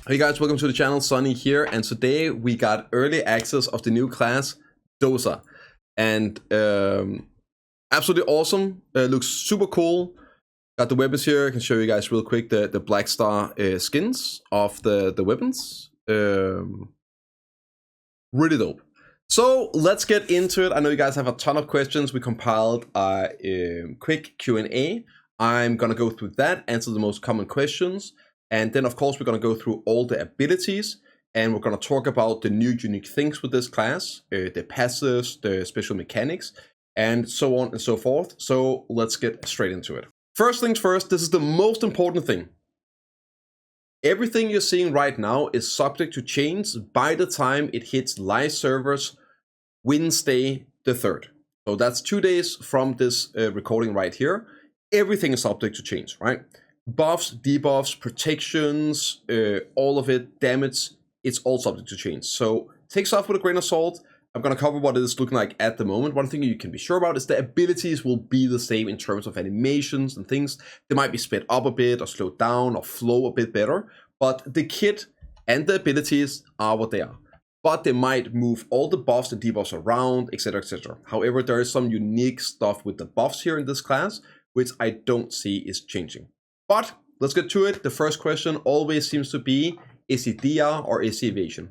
Hey guys, welcome to the channel. Sonny here, and today we got early access of the new class Dosa, and absolutely awesome. Looks super cool. Got the weapons here. I can show you guys real quick the Black Star skins of the weapons. Really dope. So let's get into it. I know you guys have a ton of questions. We compiled a quick Q&A. I'm gonna go through that, answer the most common questions. And then, of course, we're going to go through all the abilities, and we're going to talk about the new unique things with this class, the passives, the special mechanics, and so on and so forth. So let's get straight into it. First things first, this is the most important thing. Everything you're seeing right now is subject to change by the time it hits live servers Wednesday the 3rd. So that's 2 days from this recording right here. Everything is subject to change, right? Buffs, debuffs, protections, all of it, damage, it's all subject to change. So take stuff with a grain of salt. I'm going to cover what it is looking like at the moment. One thing you can be sure about is the abilities will be the same in terms of animations and things. They might be sped up a bit or slowed down or flow a bit better, but the kit and the abilities are what they are. But they might move all the buffs and debuffs around, etc, etc. However, there is some unique stuff with the buffs here in this class, which I don't see is changing. But let's get to it. The first question always seems to be, is he DR or is he evasion?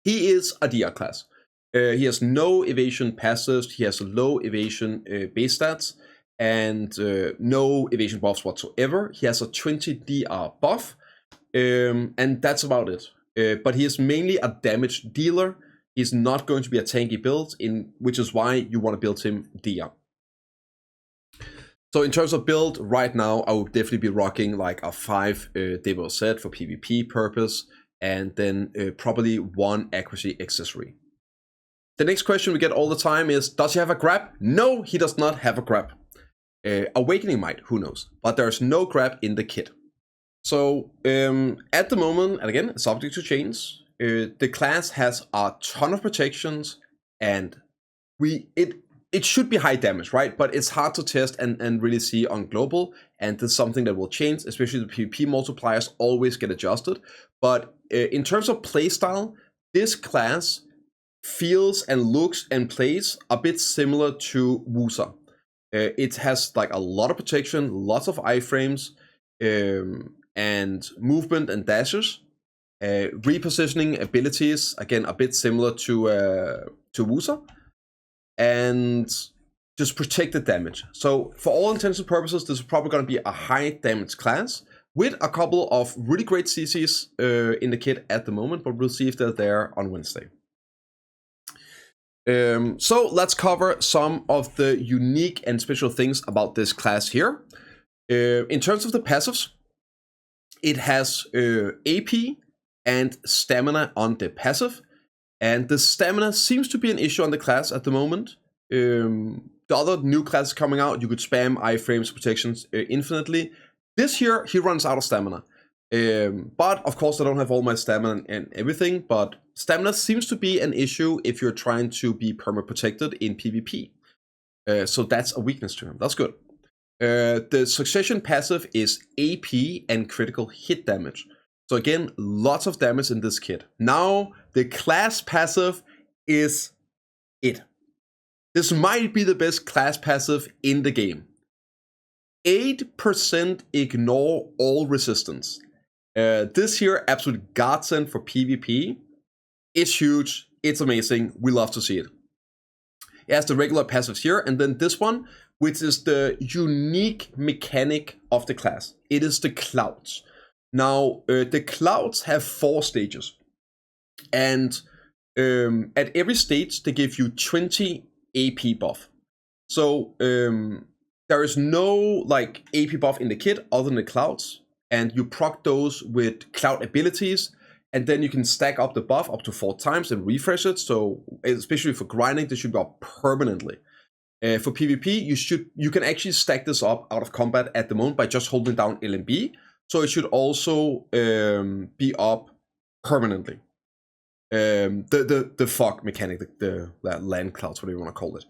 He is a DR class. He has no evasion passives, he has low evasion base stats, and no evasion buffs whatsoever. He has a 20 DR buff, and that's about it. But he is mainly a damage dealer. He's not going to be a tanky build, which is why you want to build him DR. So in terms of build, right now, I would definitely be rocking like a 5 Devo set for PvP purpose, and then probably 1 accuracy accessory. The next question we get all the time is, does he have a grab? No, he does not have a grab. Awakening might, who knows? But there's no grab in the kit. So at the moment, and again, subject to change, the class has a ton of protections, and it should be high damage, right? But it's hard to test and really see on global, and this is something that will change, especially the PvP multipliers always get adjusted. But in terms of playstyle, this class feels and looks and plays a bit similar to Dusa. It has like a lot of protection, lots of iframes, and movement and dashes. Repositioning abilities, again, a bit similar to Dusa. And just protected damage. So for all intents and purposes, this is probably going to be a high damage class with a couple of really great CCs in the kit at the moment, but we'll see if they're there on Wednesday. So let's cover some of the unique and special things about this class here. In terms of the passives, it has AP and stamina on the passive. And the stamina seems to be an issue on the class at the moment. The other new classes coming out, you could spam iframes, protections infinitely. This here, he runs out of stamina. But of course, I don't have all my stamina and everything, but stamina seems to be an issue if you're trying to be perma-protected in PvP. So that's a weakness to him. That's good. The succession passive is AP and critical hit damage. So again, lots of damage in this kit. Now, the class passive is it. This might be the best class passive in the game. 8% ignore all resistance. This here, absolute godsend for PvP. It's huge, it's amazing, we love to see it. It has the regular passives here, and then this one, which is the unique mechanic of the class. It is the clouds. Now, the clouds have 4 stages, and at every stage, they give you 20 AP buff. So, there is no like AP buff in the kit other than the clouds, and you proc those with cloud abilities, and then you can stack up the buff up to 4 times and refresh it. So, especially for grinding, this should go up permanently. For PvP, you can actually stack this up out of combat at the moment by just holding down LMB. So it should also be up permanently. The fog mechanic, the land clouds, whatever you want to call it.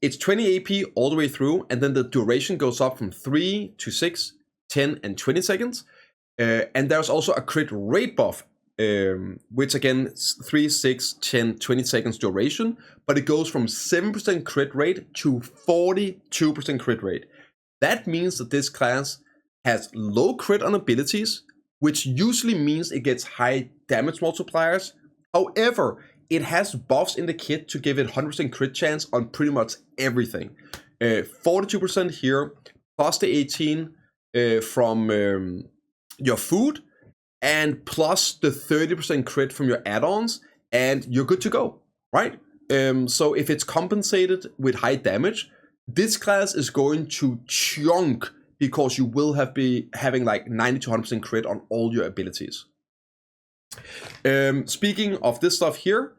It's 20 AP all the way through, and then the duration goes up from 3 to 6, 10, and 20 seconds. And there's also a crit rate buff, which again, 3, 6, 10, 20 seconds duration, but it goes from 7% crit rate to 42% crit rate. That means that this class has low crit on abilities, which usually means it gets high damage multipliers. However, it has buffs in the kit to give it 100% crit chance on pretty much everything. 42% here, plus the 18 from your food, and plus the 30% crit from your add-ons, and you're good to go, right? So if it's compensated with high damage, this class is going to chunk because you will be having like 90 to 100% crit on all your abilities. Speaking of this stuff here,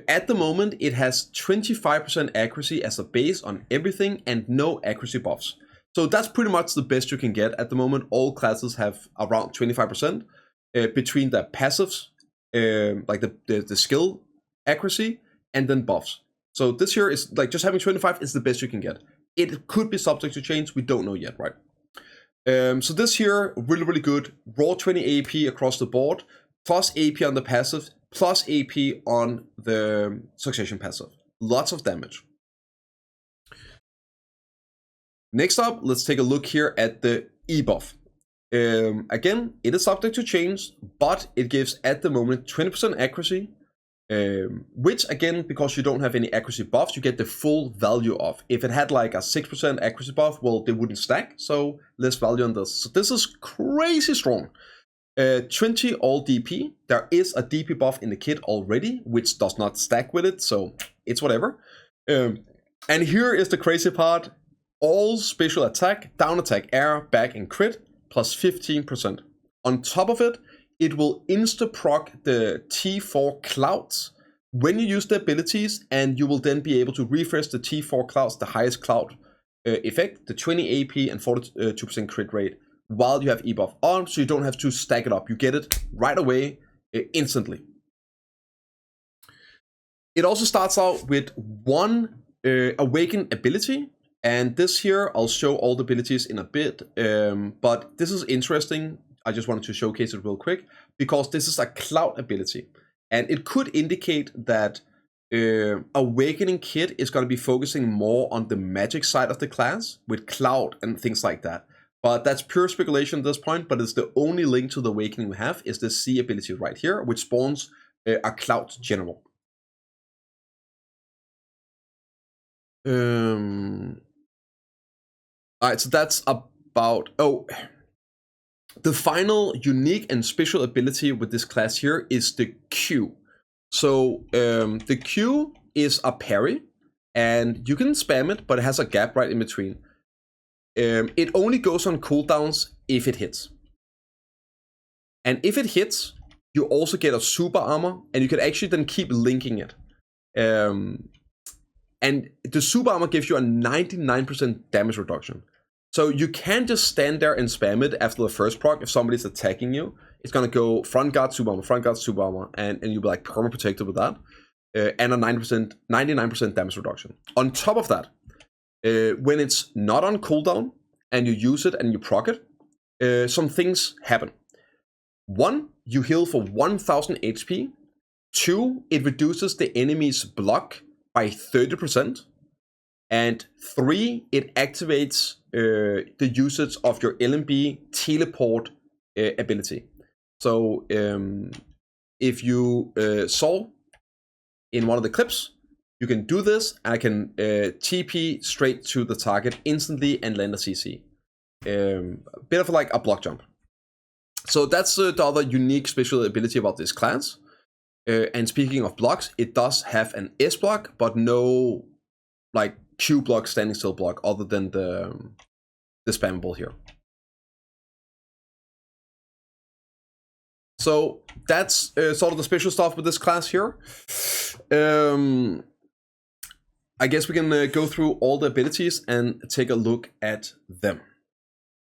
at the moment it has 25% accuracy as a base on everything and no accuracy buffs. So that's pretty much the best you can get at the moment. All classes have around 25% between the passives, like the skill accuracy, and then buffs. So this here is like just having 25 is the best you can get. It could be subject to change. We don't know yet, right? So this here, really, really good. Raw 20 AP across the board, plus AP on the passive, plus AP on the succession passive. Lots of damage. Next up, let's take a look here at the E buff. Again, it is subject to change, but it gives at the moment 20% accuracy, which again, because you don't have any accuracy buffs, you get the full value of. If it had like a 6% accuracy buff, well, they wouldn't stack, so less value on this. So this is crazy strong. 20 all DP. There is a DP buff in the kit already, which does not stack with it, so it's whatever. And here is the crazy part. All special attack, down attack, air, back, and crit, plus 15%. On top of it, it will insta-proc the T4 clouds when you use the abilities, and you will then be able to refresh the T4 clouds, the highest cloud effect, the 20 AP and 42% crit rate, while you have E buff on, so you don't have to stack it up. You get it right away, instantly. It also starts out with one Awaken ability. And this here, I'll show all the abilities in a bit, but this is interesting. I just wanted to showcase it real quick, because this is a cloud ability. And it could indicate that Awakening Kit is going to be focusing more on the magic side of the class, with cloud and things like that. But that's pure speculation at this point, but it's the only link to the Awakening we have is this C ability right here, which spawns a cloud general. Alright, so that's about, the final unique and special ability with this class here is the Q. So the Q is a parry, and you can spam it, but it has a gap right in between. It only goes on cooldowns if it hits. And if it hits, you also get a super armor, and you can actually then keep linking it. And the super armor gives you a 99% damage reduction. So you can't just stand there and spam it after the first proc if somebody's attacking you. It's gonna go front guard, super armor, and you'll be like perma protected with that. And a 99% damage reduction. On top of that, when it's not on cooldown and you use it and you proc it, some things happen. 1, you heal for 1000 HP. 2, it reduces the enemy's block by 30%. And 3, it activates the usage of your LMB teleport ability. So if you saw in one of the clips, you can do this, and I can TP straight to the target instantly and land a CC. A bit of like a block jump. So that's the other unique special ability about this class. And speaking of blocks, it does have an S block, but no like Q block, standing still block, other than the spammable here. So that's sort of the special stuff with this class here. I guess we can go through all the abilities and take a look at them.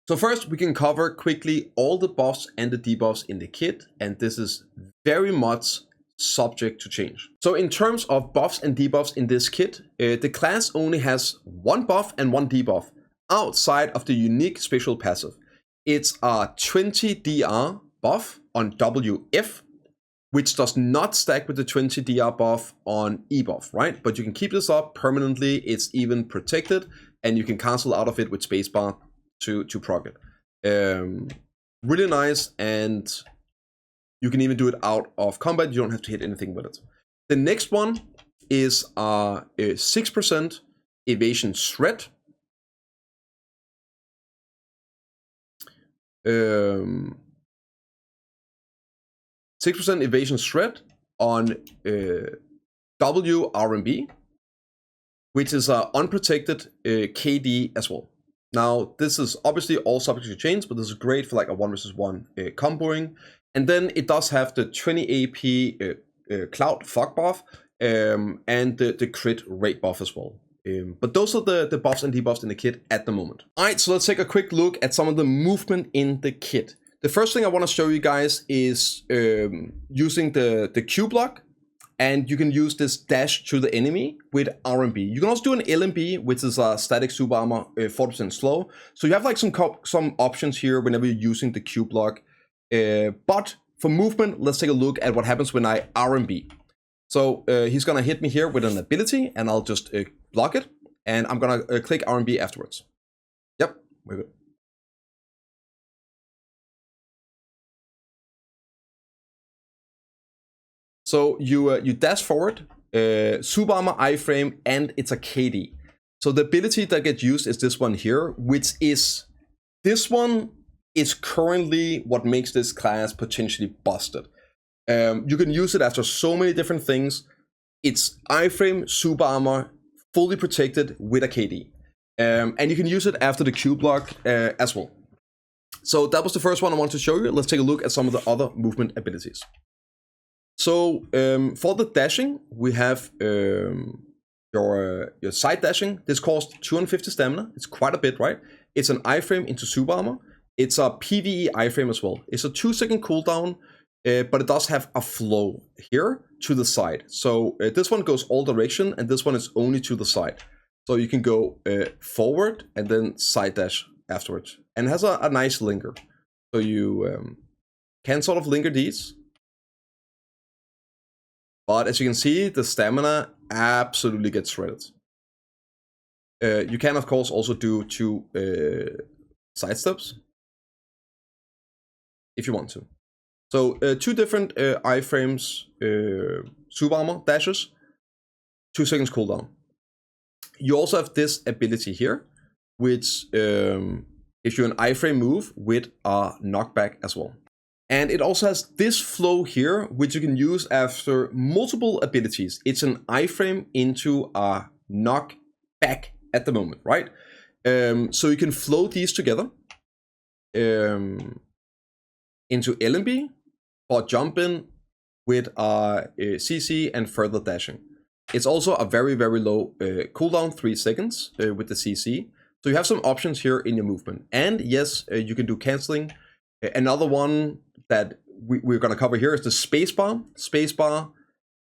So first, we can cover quickly all the buffs and the debuffs in the kit, and this is very much subject to change. So in terms of buffs and debuffs in this kit, the class only has one buff and one debuff outside of the unique special passive. it's a 20 DR buff on WF, which does not stack with the 20 DR buff on E buff, right? But you can keep this up permanently. It's even protected, and you can cancel out of it with spacebar to proc it. Really nice, and you can even do it out of combat. You don't have to hit anything with it. The next one is a 6% evasion shred. 6% evasion shred on WRMB, which is an unprotected KD as well. Now, this is obviously all subject to change, but this is great for like a 1 versus 1 comboing. And then it does have the 20 AP Cloud Fog buff and the crit rate buff as well. But those are the buffs and debuffs in the kit at the moment. All right, so let's take a quick look at some of the movement in the kit. The first thing I want to show you guys is using the Q block, and you can use this dash to the enemy with RMB. You can also do an LMB, which is a static super armor, 40% slow. So you have like some options here whenever you're using the Q block. But for movement, let's take a look at what happens when I RMB. So he's gonna hit me here with an ability, and I'll just block it, and I'm gonna click RMB afterwards. Yep, we're good. So you dash forward, super armor, iframe, and it's a KD. So the ability that gets used is this one here, which is, this one is currently what makes this class potentially busted. You can use it after so many different things. It's iframe, super armor, fully protected with a KD. And you can use it after the Q block as well. So that was the first one I wanted to show you. Let's take a look at some of the other movement abilities. So for the dashing, we have your side dashing. This costs 250 stamina. It's quite a bit, right? It's an iframe into super armor. It's a PvE iframe as well. It's a 2-second cooldown, but it does have a flow here to the side. So this one goes all direction, and this one is only to the side. So you can go forward and then side dash afterwards. And it has a nice linger. So you can sort of linger these. But as you can see, the stamina absolutely gets shredded. You can, of course, also do 2 side steps if you want to. So 2 different iframes, super armor dashes, 2 seconds cooldown. You also have this ability here, which gives you an iframe move with a knockback as well. And it also has this flow here, which you can use after multiple abilities. It's an iframe into a knockback at the moment, right? So you can flow these together into LMB or jump in with a CC and further dashing. It's also a very, very low cooldown, 3 seconds with the CC. So you have some options here in your movement. And yes, you can do canceling. Another one that we're going to cover here is the spacebar. Spacebar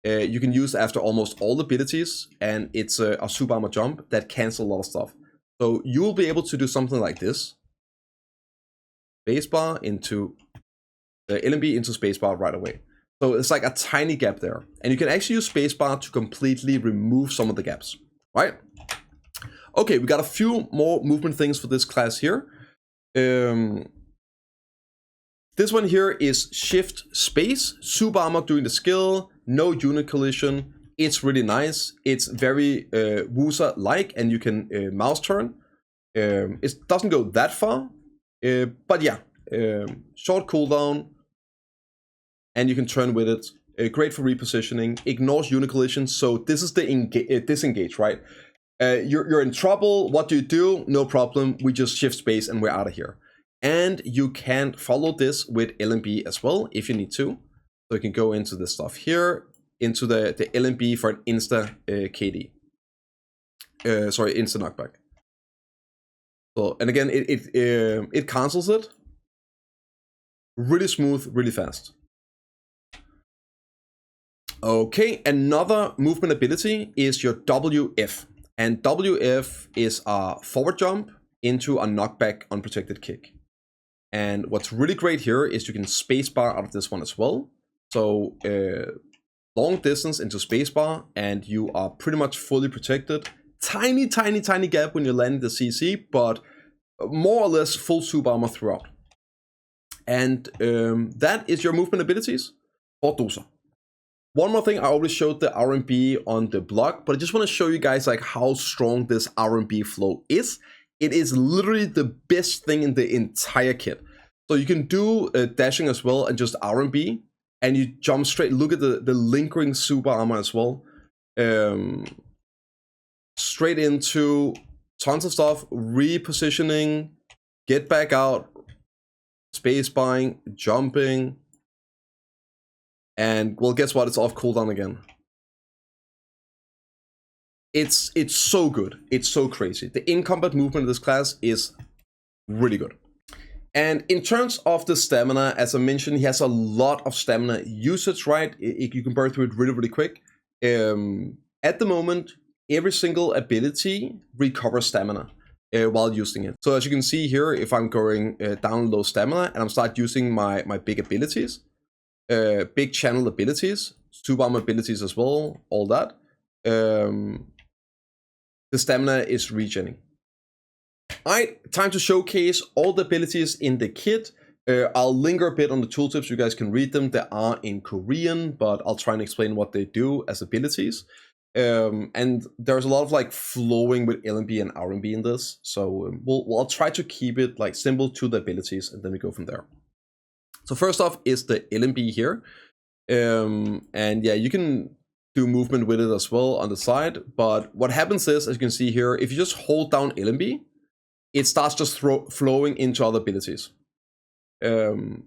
you can use after almost all abilities, and it's a super armor jump that cancels a lot of stuff. So you will be able to do something like this. Spacebar into LMB into spacebar right away. So it's like a tiny gap there. And you can actually use spacebar to completely remove some of the gaps, right? Okay, we got a few more movement things for this class here. This one here is shift space, super armor doing the skill, no unit collision. It's really nice. It's very Dusa-like, and you can mouse turn. It doesn't go that far, but yeah, short cooldown, and you can turn with it. Great for repositioning, ignores unit collision. So this is the disengage, right? You're in trouble. What do? No problem. We just shift space and we're out of here. And you can follow this with LMB as well if you need to. So you can go into this stuff here, into the LMB for an insta KD. Sorry, insta knockback. So, and again, it cancels it. Really smooth, really fast. Okay, another movement ability is your WF. And WF is a forward jump into a knockback unprotected kick. And what's really great here is you can spacebar out of this one as well. So long distance into spacebar, and you are pretty much fully protected. Tiny gap when you land the CC, but more or less full super armor throughout. And that is your movement abilities for Dusa. One more thing, I already showed the R&B on the blog, but I just want to show you guys like how strong this R&B flow is. It is literally the best thing in the entire kit. So you can do dashing as well and just R&B, and you jump straight. Look at the lingering super armor as well. Straight into tons of stuff, repositioning, get back out, space buying, jumping, and well, guess what? It's off cooldown again. It's so good. It's so crazy. The in-combat movement of this class is really good. And in terms of the stamina, as I mentioned, he has a lot of stamina usage, right? You can burn through it really quick. At the moment, every single ability recovers stamina while using it. So as you can see here, if I'm going down low stamina and I'm start using my big abilities, big channel abilities, super armor abilities as well, all that, the stamina is regening. Alright, time to showcase all the abilities in the kit. I'll linger a bit on the tooltips, you guys can read them. They are in Korean, but I'll try and explain what they do as abilities. And there's a lot of like flowing with LMB and R&B in this, so I'll try to keep it like simple to the abilities, and then we go from there. So first off is the LMB here, and yeah, you can do movement with it as well on the side, but what happens is, as you can see here, if you just hold down LMB, it starts just flowing into other abilities. So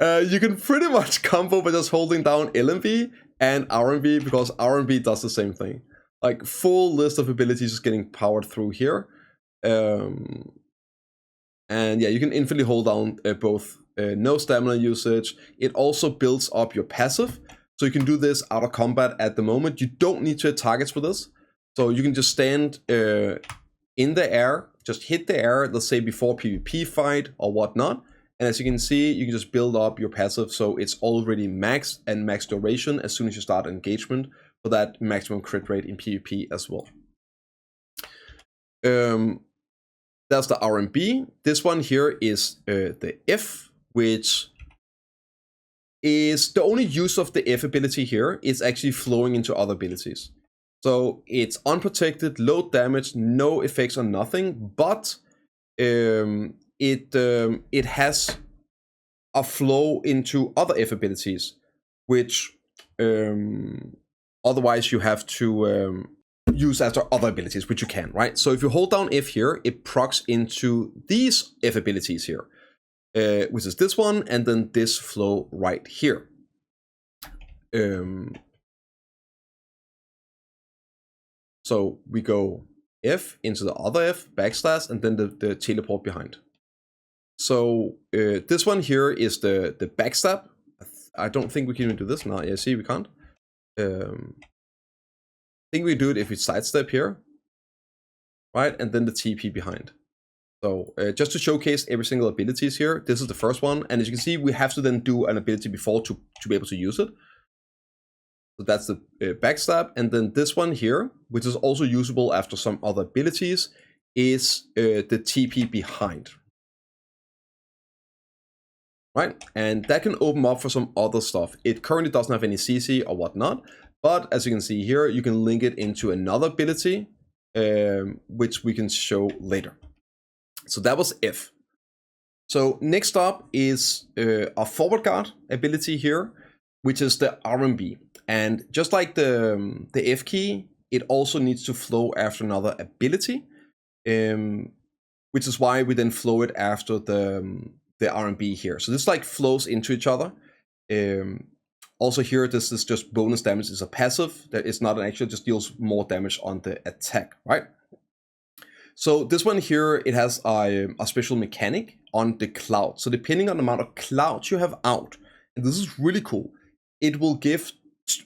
you can pretty much combo by just holding down LMB and R&B, because R&B does the same thing. Like full list of abilities is getting powered through here. And yeah, you can infinitely hold down both no stamina usage. It also builds up your passive. So you can do this out of combat at the moment. You don't need to hit targets for this. So you can just stand in the air, just hit the air, let's say before PvP fight or whatnot. And as you can see, you can just build up your passive, so it's already maxed and max duration as soon as you start engagement for that maximum crit rate in PvP as well. That's the R&B. This one here is the F, which is the only use of the F ability here is actually flowing into other abilities. So it's unprotected, low damage, no effects on nothing, but it has a flow into other F abilities, which otherwise you have to use after other abilities, which you can, right? So if you hold down F here, it procs into these F abilities here, which is this one, and then this flow right here. So we go F into the other F, backslash, and then the teleport behind. So this one here is the backstab. I don't think we can even do this now. Yeah, see, we can't. I think we do it if we sidestep here, right? And then the TP behind. So just to showcase every single abilities here, this is the first one. And as you can see, we have to then do an ability before to be able to use it. So that's the backstab. And then this one here, which is also usable after some other abilities, is the TP behind. Right? And that can open up for some other stuff. It currently doesn't have any CC or whatnot, but as you can see here, you can link it into another ability, which we can show later. So that was F. So next up is a forward guard ability here, which is the R&B. And just like the F key, it also needs to flow after another ability, which is why we then flow it after the R&B here. So this like flows into each other. Also here, this is just bonus damage. It's a passive that is not an actual, just deals more damage on the attack, right? So this one here, it has a special mechanic on the cloud. So depending on the amount of clouds you have out, and this is really cool, it will give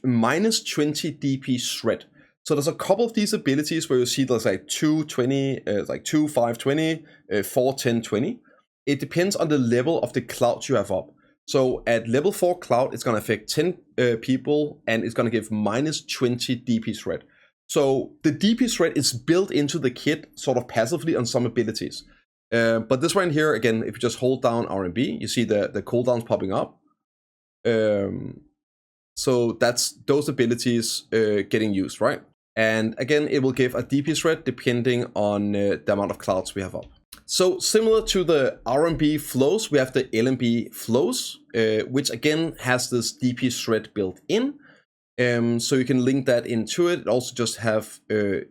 minus 20 DP shred. So there's a couple of these abilities where you see there's like 2, 20, like 2, 5, 20, 4, 10, 20. It depends on the level of the cloud you have up. So at level 4 cloud, it's going to affect 10 people, and it's going to give minus 20 DP threat. So the DP threat is built into the kit sort of passively on some abilities. But this one here, again, if you just hold down R&B, you see the cooldowns popping up. So that's those abilities getting used, right? And again, it will give a DP threat depending on the amount of clouds we have up. So similar to the R&B flows, we have the LMB flows, which again has this DP threat built in. So you can link that into it. It also just have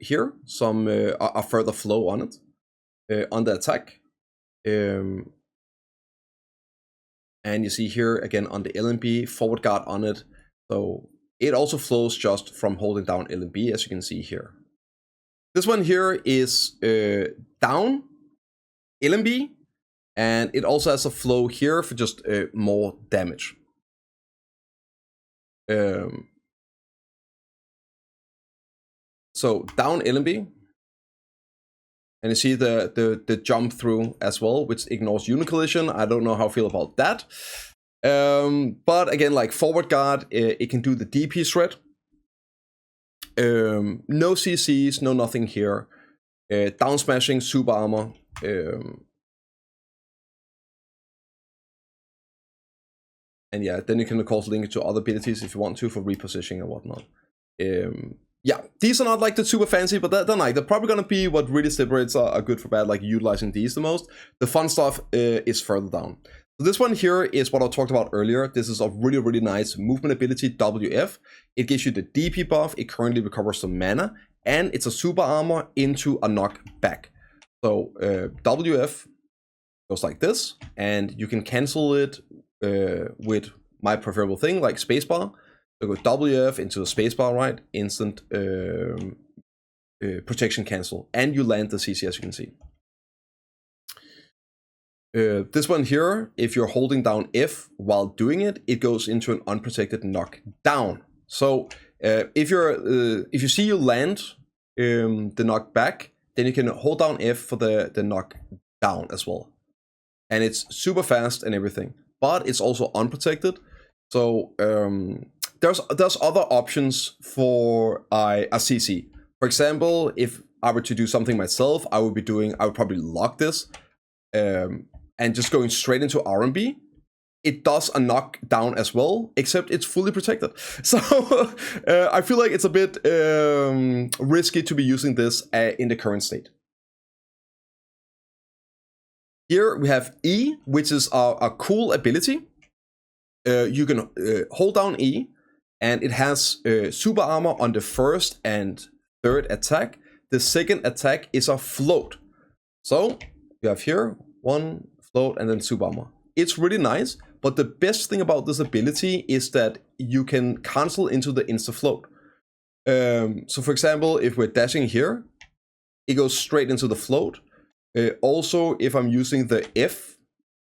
here some a further flow on it, on the attack. And you see here again on the LMB forward guard on it. So it also flows just from holding down LMB, as you can see here. This one here is down LMB, and it also has a flow here for just more damage. So down LMB, and you see the jump through as well, which ignores unit collision. I don't know how I feel about that. But again, like forward guard, it can do the DP threat. No CCs, no nothing here. Down smashing, super armor. And yeah, then you can of course link it to other abilities if you want to for repositioning and whatnot. Yeah, these are not like the super fancy, but they're probably gonna be what really separates a good for bad, like utilizing these the most. The fun stuff is further down. So this one here is what I talked about earlier. This is a really, really nice movement ability, WF. It gives you the DP buff, it currently recovers some mana, and it's a super armor into a knockback. So WF goes like this, and you can cancel it with my preferable thing, like spacebar. So go WF into the spacebar, right? Instant protection cancel, and you land the CC, as you can see. This one here, if you're holding down F while doing it, it goes into an unprotected knockdown. So if you see you land the knockback, then you can hold down F for the knockdown as well. And it's super fast and everything, but it's also unprotected. So there's other options for a CC. For example, if I were to do something myself, I would probably lock this and just going straight into R&B. It does a knockdown as well, except it's fully protected. So I feel like it's a bit risky to be using this in the current state. Here we have E, which is a cool ability. You can hold down E, and it has super armor on the first and third attack. The second attack is a float. So you have here one float and then super armor. It's really nice, but the best thing about this ability is that you can cancel into the insta float. So for example, if we're dashing here, it goes straight into the float. Also, if I'm using the F,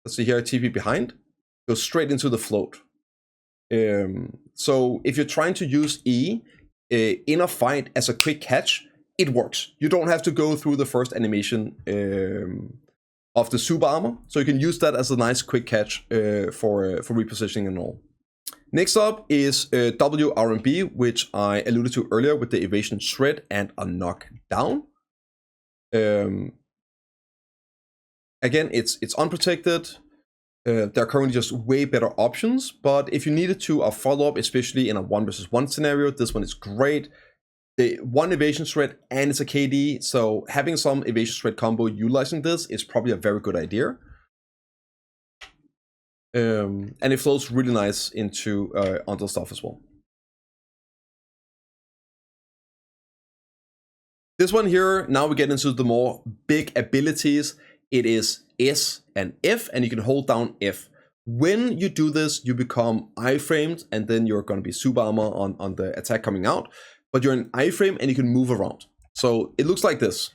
let's see here, TP behind, goes straight into the float. So if you're trying to use E in a fight as a quick catch, it works. You don't have to go through the first animation of the super armor, so you can use that as a nice quick catch for repositioning and all. Next up is WRMB, which I alluded to earlier with the evasion shred and a knockdown. Again, it's unprotected. There are currently just way better options, but if you needed to a follow-up, especially in a 1 versus 1 scenario, this one is great. The one evasion threat and it's a KD, so having some evasion threat combo utilizing this is probably a very good idea. And it flows really nice into onto stuff as well. This one here, now we get into the more big abilities. It is S and F, and you can hold down F. When you do this, you become iframed, and then you're going to be super armor on the attack coming out. But you're in iframe and you can move around. So it looks like this.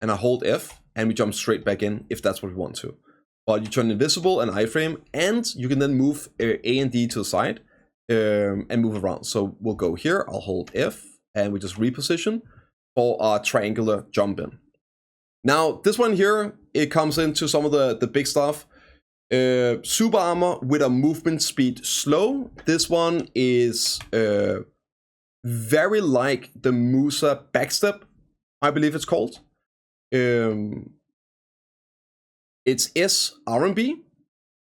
And I hold F, and we jump straight back in if that's what we want to. But you turn invisible and iframe, and you can then move A and D to the side and move around. So we'll go here, I'll hold F, and we just reposition for our triangular jump in. Now, this one here, it comes into some of the big stuff. Super armor with a movement speed slow. This one is very like the Musa backstep, I believe it's called. It's S R&B.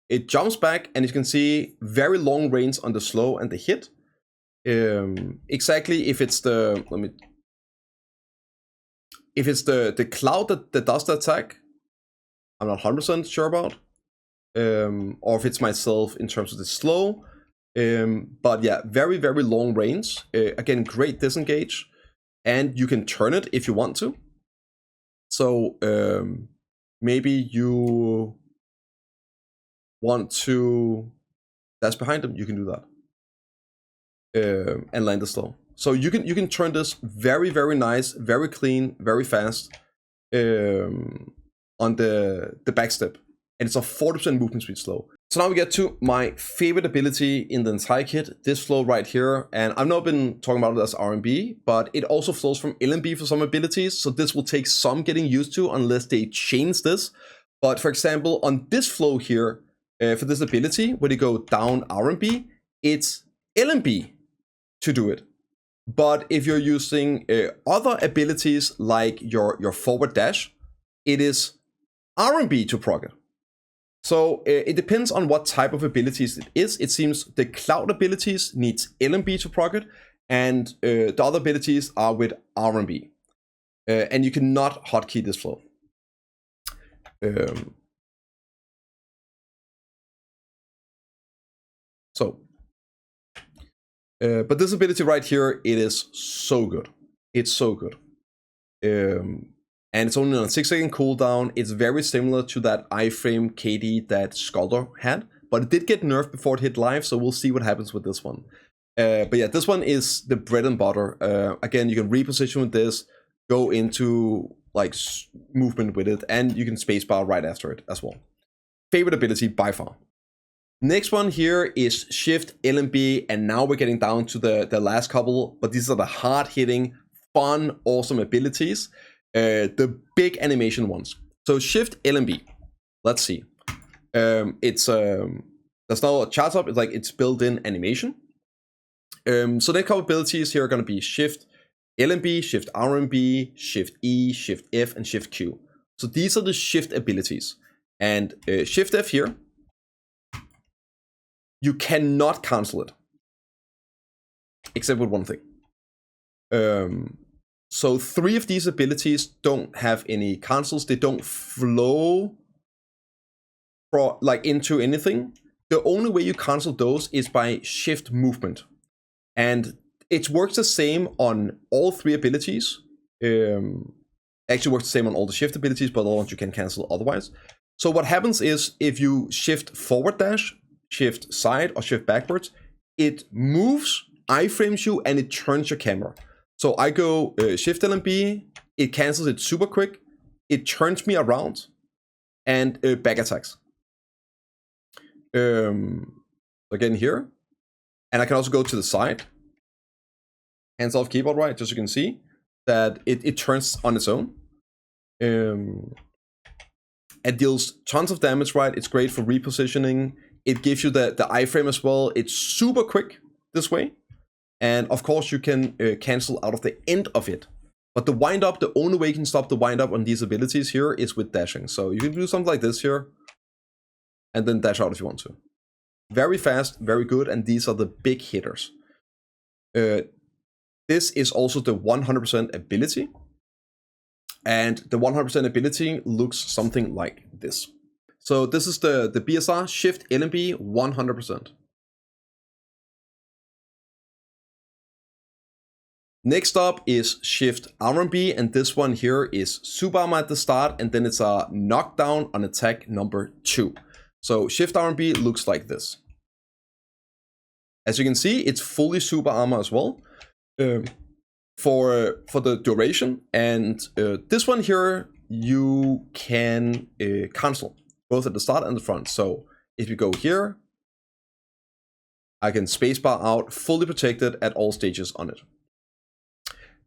It jumps back, and you can see very long range on the slow and the hit. Exactly if it's the cloud that does the attack, I'm not 100% sure about. Or if it's myself in terms of the slow. But yeah, very, very long range. Again, great disengage. And you can turn it if you want to. So maybe you want to dash behind them, you can do that. And land the slow. So you can turn this very, very nice, very clean, very fast on the backstep. And it's a 40% movement speed slow. So now we get to my favorite ability in the entire kit, this flow right here. And I've not been talking about it as R&B, but it also flows from LNB for some abilities. So this will take some getting used to unless they change this. But for example, on this flow here, for this ability, when you go down R&B, it's LNB to do it. But if you're using other abilities like your forward dash, it is R&B to proc it. So it depends on what type of abilities it is. It seems the cloud abilities needs LNB to proc it, and the other abilities are with R&B. And you cannot hotkey this flow. But this ability right here, it is so good. It's so good. And it's only on a 6-second cooldown. It's very similar to that iframe KD that Skulder had, but it did get nerfed before it hit live, so we'll see what happens with this one. But yeah, this one is the bread and butter. Again, you can reposition with this, go into like movement with it, and you can spacebar right after it as well. Favorite ability by far. Next one here is Shift LNB, and now we're getting down to the last couple, but these are the hard-hitting, fun, awesome abilities. The big animation ones. So Shift LNB. Let's see. There's now a chart up. It's like it's built-in animation. So the couple abilities here are going to be Shift LNB, Shift R&B, Shift E, Shift F, and Shift Q. So these are the Shift abilities. And Shift F here, you cannot cancel it, except with one thing. So 3 of these abilities don't have any cancels. They don't flow into anything. The only way you cancel those is by shift movement. And it works the same on all 3 abilities. Actually works the same on all the shift abilities, but the ones you can cancel otherwise. So what happens is if you shift forward dash, shift side, or shift backwards, it moves, iframes you, and it turns your camera. So I go Shift LNB, it cancels it super quick, it turns me around, and back attacks. Again here, and I can also go to the side, hands off keyboard right, just so you can see that it turns on its own. It deals tons of damage, right? It's great for repositioning. It gives you the iframe as well. It's super quick this way. And of course you can cancel out of the end of it. But the wind up, the only way you can stop the wind up on these abilities here is with dashing. So you can do something like this here, and then dash out if you want to. Very fast, very good, and these are the big hitters. This is also the 100% ability. And the 100% ability looks something like this. So this is the BSR Shift LNB 100%. Next up is Shift R&B, and this one here is super armor at the start, and then it's a knockdown on attack number 2. So Shift R&B looks like this. As you can see, it's fully super armor as well for the duration, and this one here you can cancel both at the start and the front. So if you go here, I can spacebar out, fully protected at all stages on it.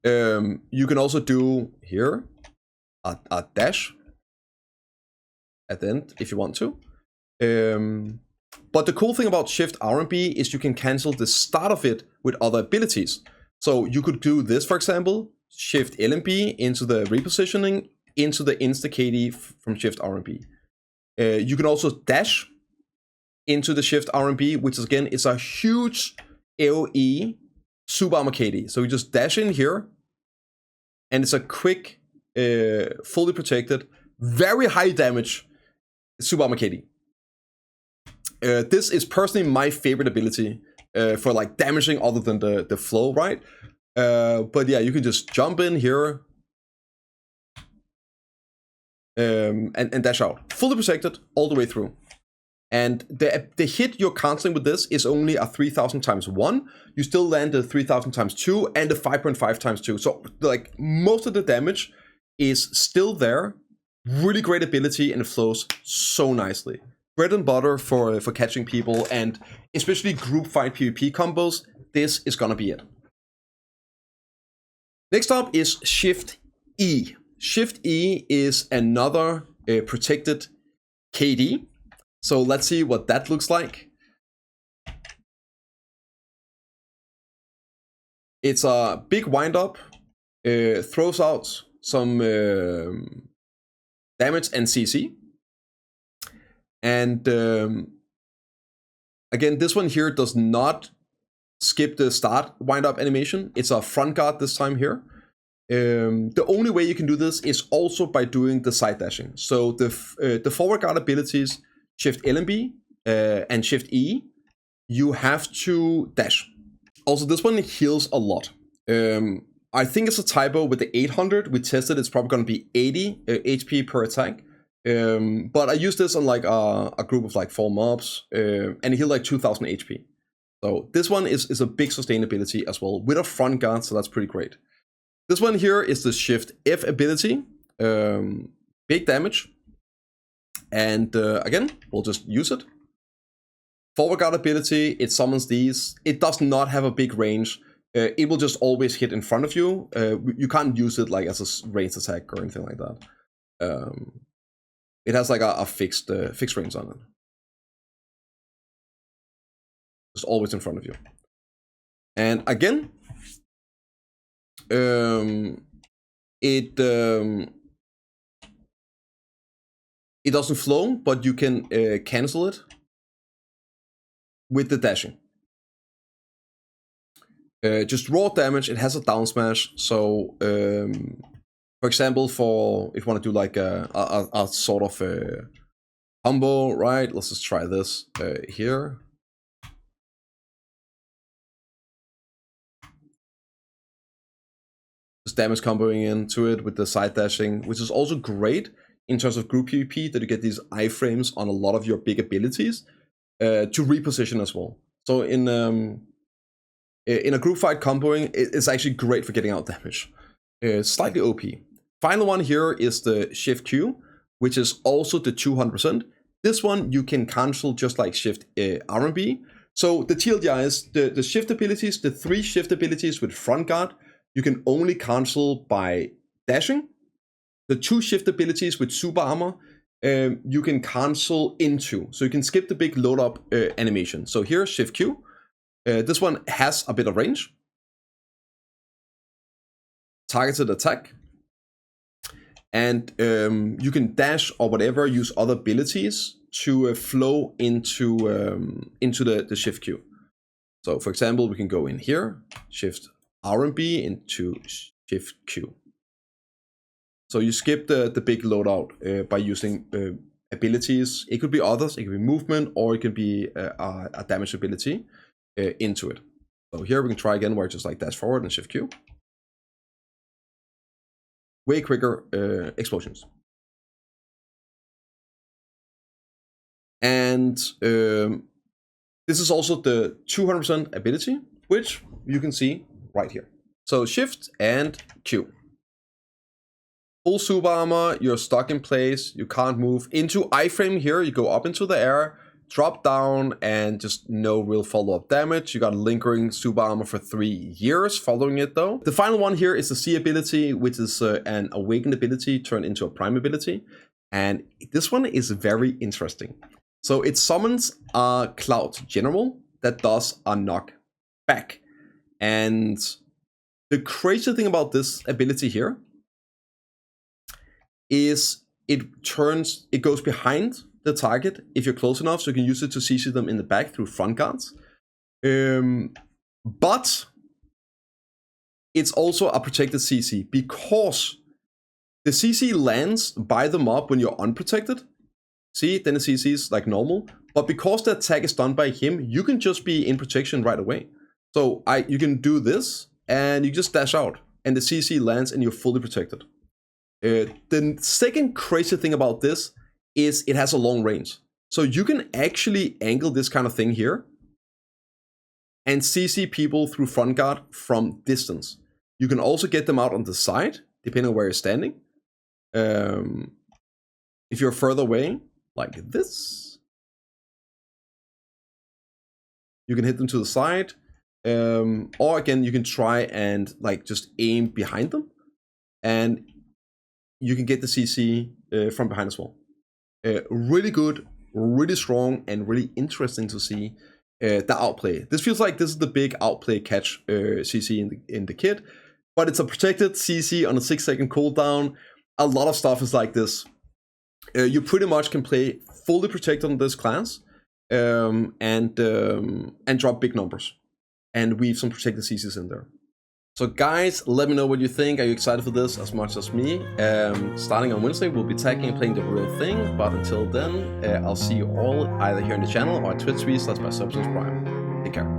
You can also do here a dash at the end if you want to. But the cool thing about Shift R and B is you can cancel the start of it with other abilities. So you could do this, for example, Shift L and B into the repositioning, into the insta KD from Shift R and B. You can also dash into the Shift R and B, which is, again, is a huge AoE super armor KD. So you just dash in here, and it's a quick, fully protected, very high damage super armor KD. This is personally my favorite ability for like damaging other than the flow, right? But yeah, you can just jump in here and dash out. Fully protected all the way through. And the hit you're canceling with this is only a 3000 times 1. You still land the 3000 times 2 and the 5.5 times 2. So like most of the damage is still there. Really great ability, and it flows so nicely. Bread and butter for catching people, and especially group fight PvP combos. This is gonna be it. Next up is Shift E. Shift E is another protected KD. So let's see what that looks like. It's a big wind up, throws out some damage and CC. And again, this one here does not skip the start wind up animation. It's a front guard this time here. The only way you can do this is also by doing the side dashing. So the forward guard abilities, Shift L and B and Shift E, you have to dash. Also, this one heals a lot. I think it's a typo with the 800. We tested it's probably going to be 80 HP per attack. But I used this on like a group of like 4 mobs, and it healed like 2000 HP. So this one is a big sustainability as well with a front guard, so that's pretty great. This one here is the Shift F ability, big damage. And again, we'll just use it. Forward guard ability, it summons these. It does not have a big range. It will just always hit in front of you. You can't use it like as a ranged attack or anything like that. It has like a fixed range on it. It's always in front of you. And again, it doesn't flow, but you can cancel it with the dashing. Just raw damage. It has a down smash. So, for example, if you want to do like a sort of combo, right? Let's just try this here. Just damage comboing into it with the side dashing, which is also great in terms of group PvP, that you get these iframes on a lot of your big abilities to reposition as well. So in a group fight comboing, it's actually great for getting out damage. Slightly OP. Final one here is the Shift Q, which is also the 200%. This one you can cancel just like Shift R and B. So the TLDR is the shift abilities, the 3 shift abilities with front guard, you can only cancel by dashing. The 2 shift abilities with super armor, you can cancel into. So you can skip the big load up animation. So here, Shift Q. This one has a bit of range. Targeted attack. And you can dash or whatever, use other abilities to flow into the Shift Q. So for example, we can go in here, Shift R and B into Shift Q. So you skip the big loadout by using abilities. It could be others, it could be movement, or it could be a damage ability into it. So here we can try again where it's just like dash forward and Shift Q. Way quicker explosions. And this is also the 200% ability, which you can see right here. So Shift and Q. Full super armor, you're stuck in place, you can't move. Into iframe here, you go up into the air, drop down and just no real follow-up damage. You got lingering super armor for 3 years following it though. The final one here is the C ability, which is an awakened ability turned into a prime ability. And this one is very interesting. So it summons a Cloud General that does a knock back. And the crazy thing about this ability here is it goes behind the target if you're close enough, so you can use it to CC them in the back through front guards. But it's also a protected CC because the CC lands by the mob when you're unprotected. See, then the CC is like normal. But because the attack is done by him, you can just be in protection right away. So you can do this and you just dash out and the CC lands and you're fully protected. The second crazy thing about this is it has a long range. So you can actually angle this kind of thing here and CC people through front guard from distance. You can also get them out on the side, depending on where you're standing. If you're further away, like this, you can hit them to the side. Or again, you can try and like just aim behind them. And you can get the CC from behind as well. Really good, really strong, and really interesting to see the outplay. This feels like this is the big outplay catch CC in the kit, but it's a protected CC on a 6-second cooldown. A lot of stuff is like this. You pretty much can play fully protected on this class and drop big numbers and weave some protected CCs in there. So guys, let me know what you think. Are you excited for this as much as me? Starting on Wednesday, we'll be tagging and playing the real thing. But until then, I'll see you all either here on the channel or at Twitch.tv/bprimegaming. Take care.